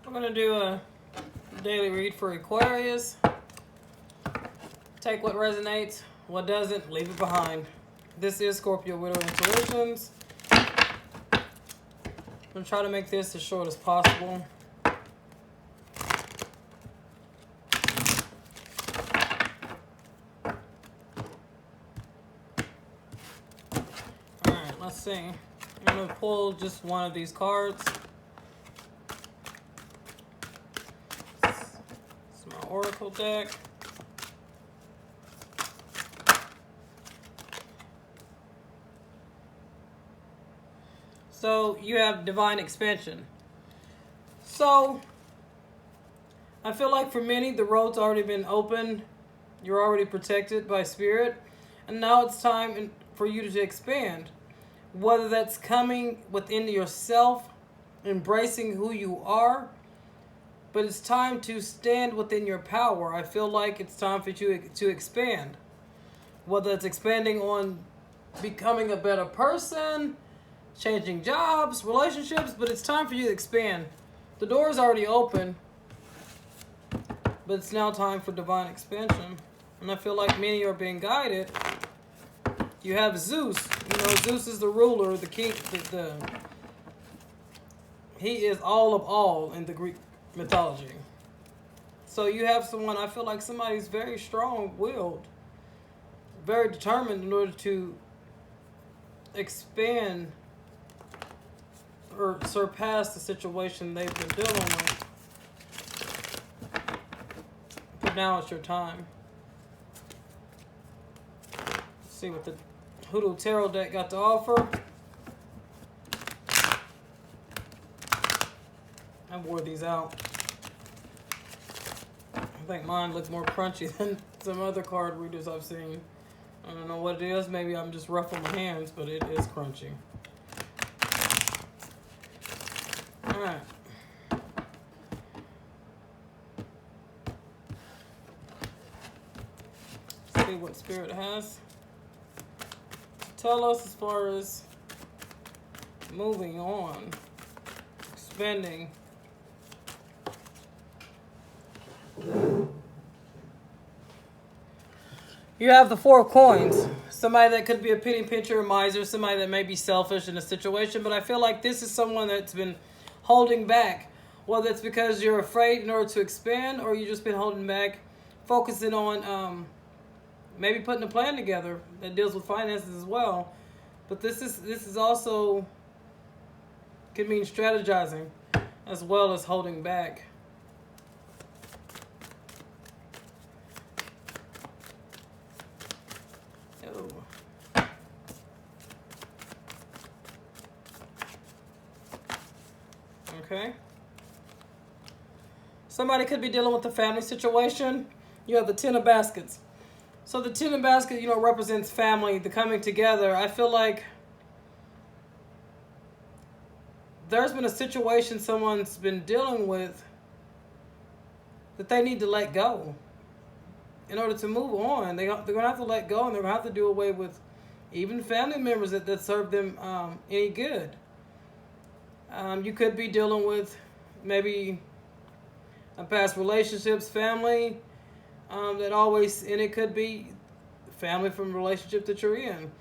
We're going to do a daily read for Aquarius. Take what resonates, what doesn't, leave it behind. This is Scorpio Weirdo Intuitions. I'm going to try to make this as short as possible. Alright, let's see. I'm going to pull just one of these cards. It's my Oracle deck. So you have divine expansion. So I feel like for many, the road's already been opened. You're already protected by spirit. And now it's time for you to expand. Whether that's coming within yourself, embracing who you are. But it's time to stand within your power. I feel like it's time for you to expand. Whether it's expanding on becoming a better person, changing jobs, relationships, but it's time for you to expand. The door is already open, but it's now time for divine expansion. And I feel like many are being guided. You have Zeus. You know, Zeus is the ruler, the king. He is all of all in the Greek mythology. So you have someone, I feel like somebody's very strong-willed, very determined in order to expand or surpass the situation they've been dealing with. But now it's your time. Let's see what the Hoodoo Tarot deck got to offer. I wore these out. I think mine looks more crunchy than some other card readers I've seen. I don't know what it is. Maybe I'm just rough on my hands, but it is crunchy. Alright. See what Spirit has. Tell us as far as moving on, expanding. You have the Four of Coins. Somebody that could be a penny pincher or miser, somebody that may be selfish in a situation, but I feel like this is someone that's been holding back. Whether it's because you're afraid in order to expand, or you've just been holding back, focusing on maybe putting a plan together that deals with finances as well. But this is also could mean strategizing as well as holding back. Okay. Somebody could be dealing with a family situation. You have the Ten of Baskets. So the Ten of Baskets, you know, represents family, the coming together. I feel like there's been a situation someone's been dealing with that they need to let go in order to move on. They're going to have to let go, and they're going to have to do away with even family members that serve them any good. You could be dealing with maybe a past relationships, family that always, and it could be family from a relationship that you're in.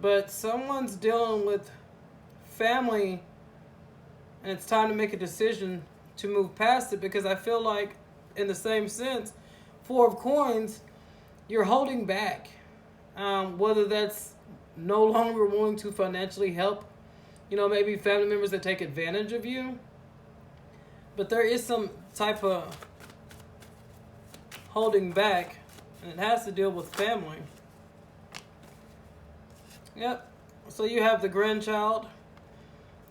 But someone's dealing with family, and it's time to make a decision to move past it, because I feel like, in the same sense, Four of Coins, you're holding back. Whether that's no longer wanting to financially help, you know, maybe family members that take advantage of you. But there is some type of holding back, and it has to deal with family. Yep. So you have the grandchild.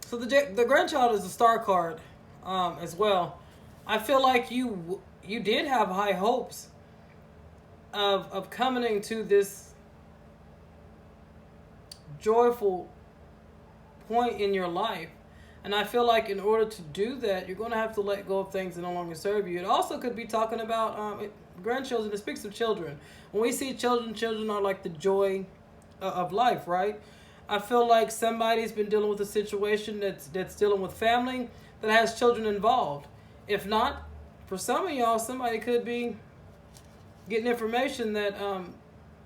So the grandchild is a star card as well. I feel like you did have high hopes of coming into this joyful point in your life. And I feel like in order to do that, you're going to have to let go of things that no longer serve you. It also could be talking about grandchildren. It speaks of children. When we see children, children are like the joy of life, right? I feel like somebody's been dealing with a situation that's dealing with family that has children involved. If not, for some of y'all, somebody could be getting information that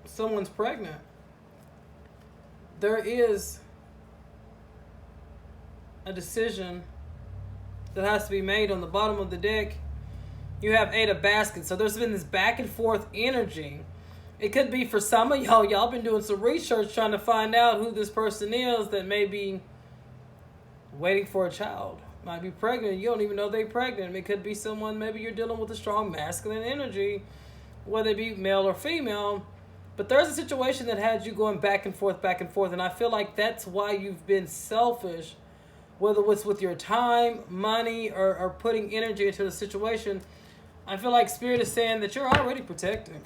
someone's pregnant. There is a decision that has to be made. On the bottom of the deck, you have 8 of baskets. So there's been this back and forth energy. It could be for some of y'all been doing some research trying to find out who this person is that may be waiting for a child. Might be pregnant. You don't even know they're pregnant. It could be someone, maybe you're dealing with a strong masculine energy, whether it be male or female. But there's a situation that had you going back and forth. And I feel like that's why you've been selfish, whether it's with your time, money, or putting energy into the situation. I feel like Spirit is saying that you're already protected.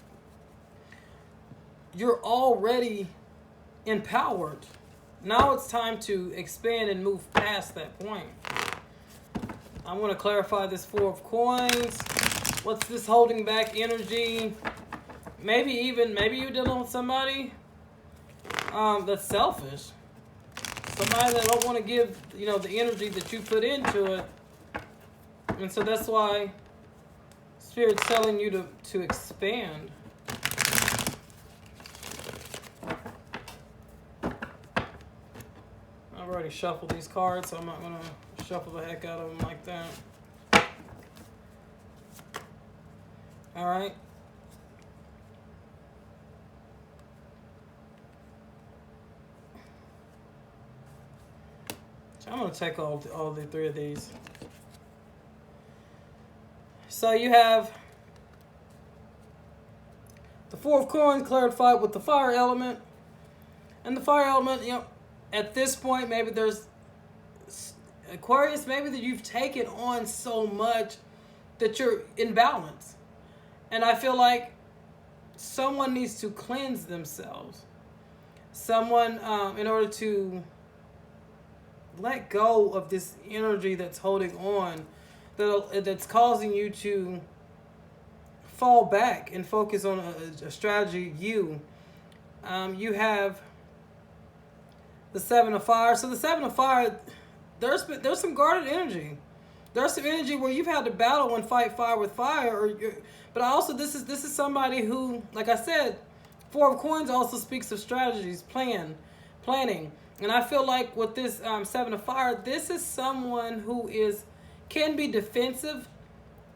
You're already empowered. Now it's time to expand and move past that point. I want to clarify this 4 of coins. What's this holding back energy? Maybe you're dealing with somebody that's selfish. Somebody that don't want to give, the energy that you put into it. And so that's why Spirit's telling you to expand. I've already shuffled these cards, so I'm not going to shuffle the heck out of them like that. All right. So I'm going to take all the 3 of these. So you have the 4 of coins clarified with the fire element. And the fire element, at this point, maybe there's Aquarius, maybe that you've taken on so much that you're in balance. And I feel like someone needs to cleanse themselves. Someone, in order to let go of this energy that's holding on, that's causing you to fall back and focus on a strategy. You have the 7 of fire. So the 7 of fire, there's some guarded energy. There's some energy where you've had to battle and fight fire with fire. But also this is somebody who, like I said, 4 of coins also speaks of strategies, planning. And I feel like with this 7 of fire, this is someone who can be defensive,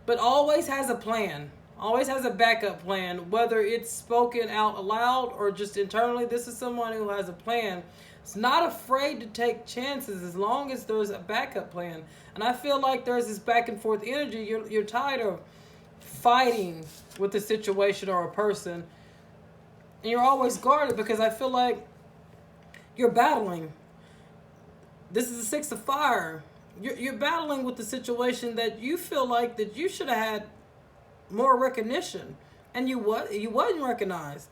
but always has a plan. Always has a backup plan, whether it's spoken out aloud or just internally. This is someone who has a plan. It's not afraid to take chances as long as there's a backup plan. And I feel like there's this back and forth energy. You're tired of fighting with a situation or a person. And you're always guarded because I feel like you're battling. This is the 6 of fire. You're battling with the situation that you feel like that you should have had more recognition, and you wasn't recognized.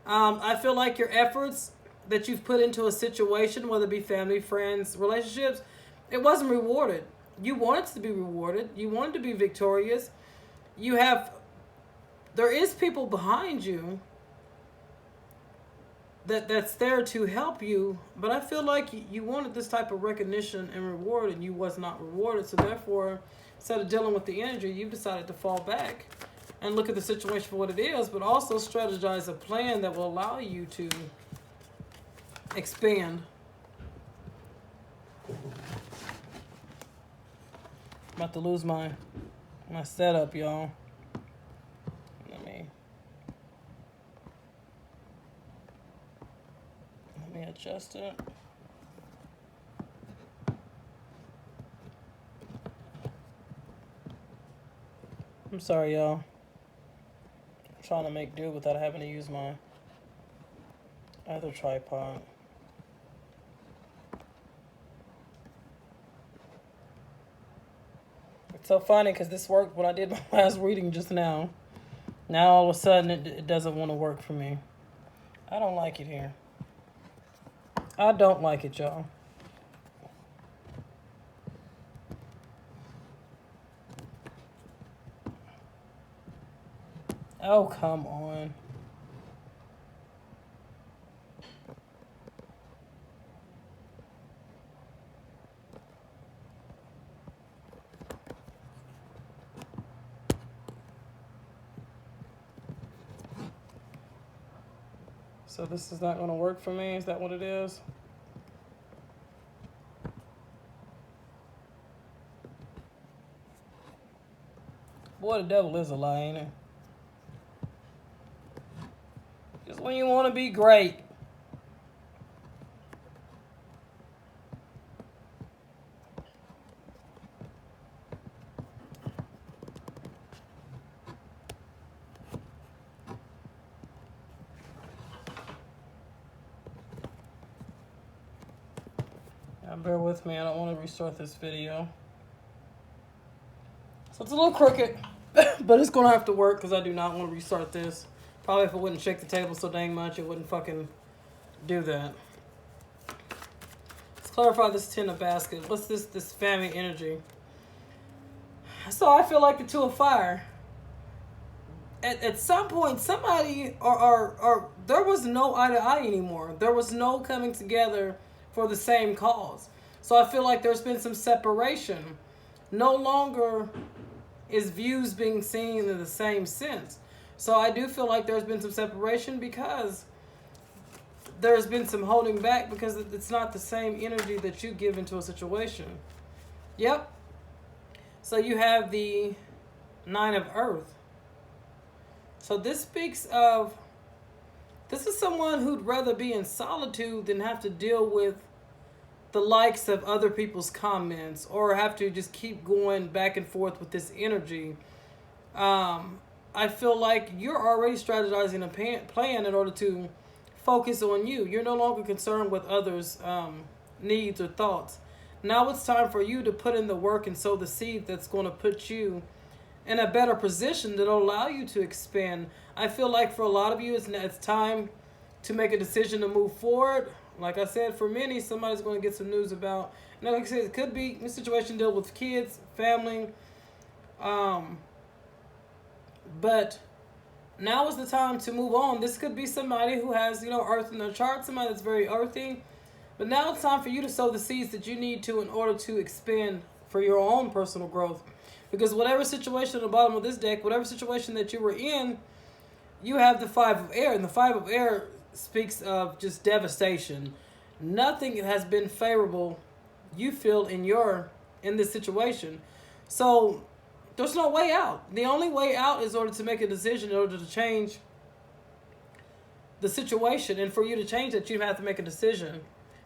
I feel like your efforts that you've put into a situation, whether it be family, friends, relationships, it wasn't rewarded. You wanted to be rewarded. You wanted to be victorious. There is people behind you that's there to help you, but I feel like you wanted this type of recognition and reward, and you was not rewarded. So therefore, instead of dealing with the energy, you've decided to fall back and look at the situation for what it is, but also strategize a plan that will allow you to expand. I'm about to lose my setup, y'all. Let me adjust it. I'm sorry, y'all. I'm trying to make do without having to use my other tripod. It's so funny because this worked when I did my last reading just now. Now all of a sudden it doesn't want to work for me. I don't like it here. I don't like it, y'all. Oh, come on. So this is not going to work for me. Is that what it is? Boy, the devil is a lie, ain't it? Just when you want to be great. Now, bear with me. I don't want to restart this video. So it's a little crooked, but it's going to have to work because I do not want to restart this. Probably if I wouldn't shake the table so dang much, it wouldn't fucking do that. Let's clarify this 10 of basket. What's this family energy? So I feel like the 2 of fire. At some point, somebody or there was no eye to eye anymore. There was no coming together for the same cause. So I feel like there's been some separation. No longer is views being seen in the same sense. So I do feel like there's been some separation because there's been some holding back because it's not the same energy that you give into a situation. Yep. So you have the 9 of earth. So this speaks of, this is someone who'd rather be in solitude than have to deal with the likes of other people's comments or have to just keep going back and forth with this energy. I feel like you're already strategizing a plan in order to focus on you. You're no longer concerned with others' needs or thoughts. Now it's time for you to put in the work and sow the seed that's going to put you in a better position that'll allow you to expand. I feel like for a lot of you, it's time to make a decision to move forward. Like I said, for many, somebody's going to get some news about, and like I said, it could be a situation deal with kids, family. But now is the time to move on. This could be somebody who has, earth in their chart, somebody that's very earthy. But now it's time for you to sow the seeds that you need to in order to expand for your own personal growth. Because whatever situation at the bottom of this deck, whatever situation that you were in, you have the 5 of air. And the 5 of air speaks of just devastation. Nothing has been favorable, you feel, in this situation. So there's no way out. The only way out is in order to make a decision, in order to change the situation. And for you to change it, you have to make a decision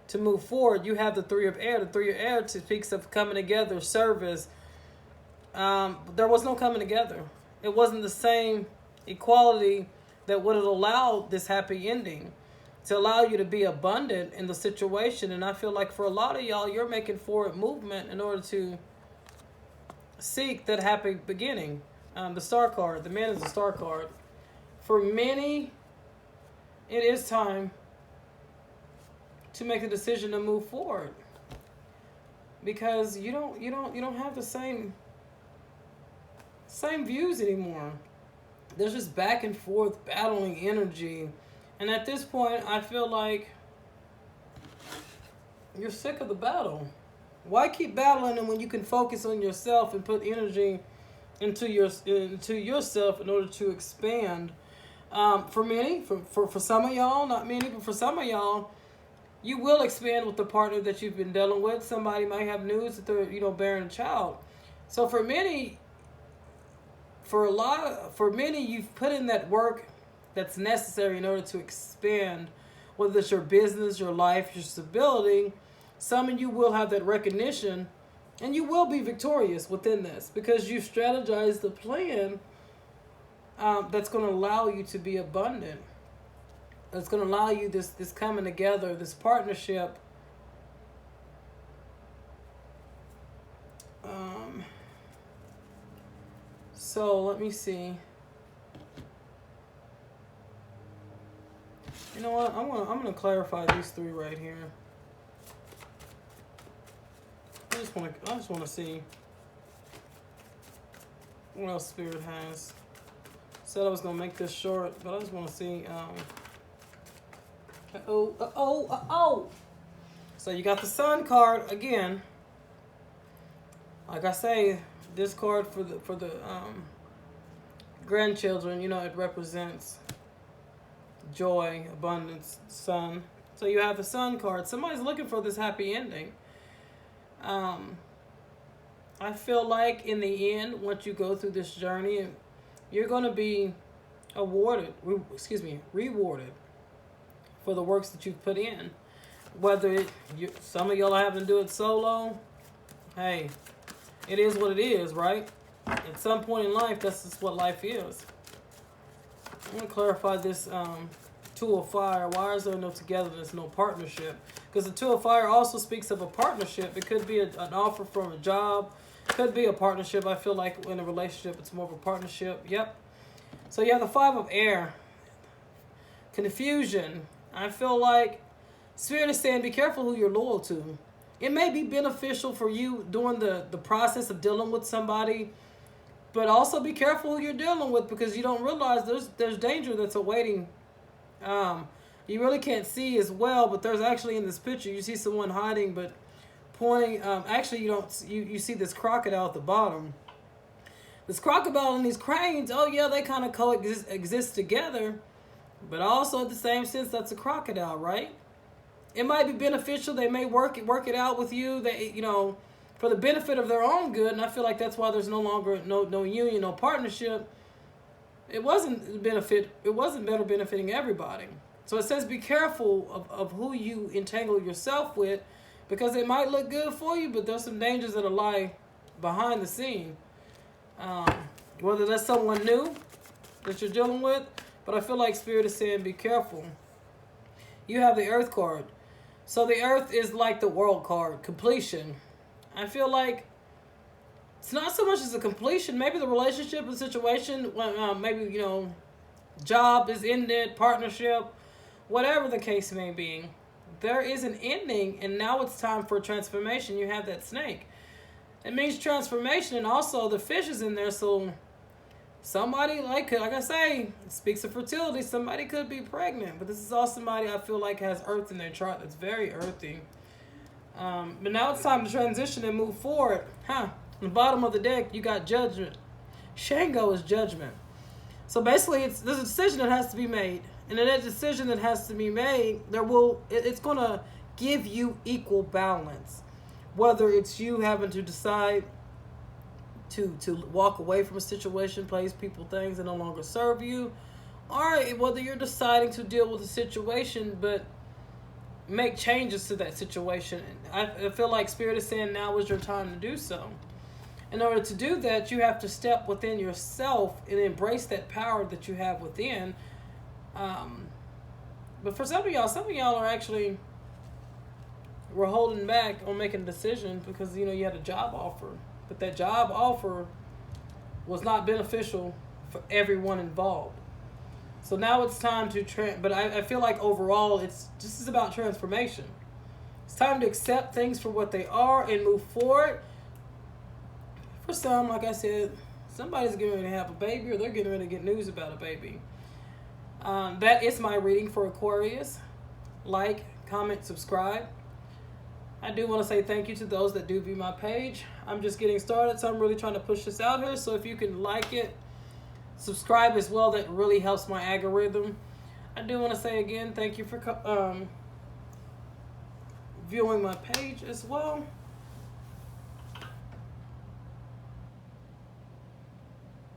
to move forward. You have the 3 of air. The 3 of air speaks of coming together, service. There was no coming together. It wasn't the same equality that would have allowed this happy ending, to allow you to be abundant in the situation. And I feel like for a lot of y'all, you're making forward movement in order to seek that happy beginning. The star card, the man is the star card. For many, it is time to make a decision to move forward, because you don't have the same views anymore. There's just back and forth battling energy. And at this point, I feel like you're sick of the battle. Why keep battling when you can focus on yourself and put energy into yourself in order to expand? For many, for some of y'all, not many, but for some of y'all, you will expand with the partner that you've been dealing with. Somebody might have news that they're, bearing a child. So for many, you've put in that work that's necessary in order to expand, whether it's your business, your life, your stability. Some of you will have that recognition, and you will be victorious within this because you've strategized the plan that's going to allow you to be abundant. That's going to allow you this coming together, this partnership. So let me see. You know what? I'm gonna clarify these 3 right here. I just want to see what else Spirit has. Said I was gonna make this short, but I just want to see. So you got the Sun card again. Like I say, this card for the grandchildren, it represents joy, abundance, sun. So you have the sun card. Somebody's looking for this happy ending. I feel like in the end, once you go through this journey, you're going to be rewarded for the works that you've put in. Whether some of y'all are having to do it solo, hey, it is what it is, right? At some point in life, that's just what life is. I'm going to clarify this Two of Fire. Why is there no togetherness, no partnership? Because the Two of Fire also speaks of a partnership. It could be an offer from a job. Could be a partnership. I feel like in a relationship, it's more of a partnership. Yep. So you have the Five of Air. Confusion. I feel like Spirit is saying be careful who you're loyal to. It may be beneficial for you during the process of dealing with somebody, but also be careful who you're dealing with, because you don't realize there's danger that's awaiting. You really can't see as well, but there's actually in this picture, you see someone hiding, but pointing. Actually, you see this crocodile at the bottom. This crocodile and these cranes, oh yeah, they kind of coexist together, but also at the same sense, that's a crocodile, right? It might be beneficial. They may work it out with you. They, for the benefit of their own good. And I feel like that's why there's no longer no union, no partnership. It wasn't better benefiting everybody. So it says be careful of who you entangle yourself with, because it might look good for you, but there's some dangers that lie behind the scene. Whether that's someone new that you're dealing with, but I feel like Spirit is saying be careful. You have the Earth card. So the Earth is like the World card, completion. I feel like it's not so much as a completion. Maybe the relationship and situation, maybe, job is ended, partnership, whatever the case may be. There is an ending, and now it's time for transformation. You have that snake. It means transformation, and also the fish is in there, so somebody, like I say, it speaks of fertility. Somebody could be pregnant, but this is all somebody I feel like has earth in their chart that's very earthy. But now it's time to transition and move forward. On the bottom of the deck, you got judgment. Shango is judgment. So basically, there's a decision that has to be made. And in that decision that has to be made, it's going to give you equal balance. Whether it's you having to decide to walk away from a situation, place, people, things that no longer serve you, or whether you're deciding to deal with a situation but make changes to that situation. I feel like Spirit is saying now is your time to do so. In order to do that, you have to step within yourself and embrace that power that you have within. But for some of y'all are actually were holding back on making a decision because you had a job offer. But that job offer was not beneficial for everyone involved. So now it's time to but I feel like overall it's just about transformation. It's time to accept things for what they are and move forward. For some, like I said, somebody's getting ready to have a baby, or they're getting ready to get news about a baby. That is my reading for Aquarius. Like, comment, subscribe. I do want to say thank you to those that do view my page. I'm just getting started, so I'm really trying to push this out here. So if you can like it, subscribe as well, that really helps my algorithm. I do want to say again, thank you for viewing my page as well.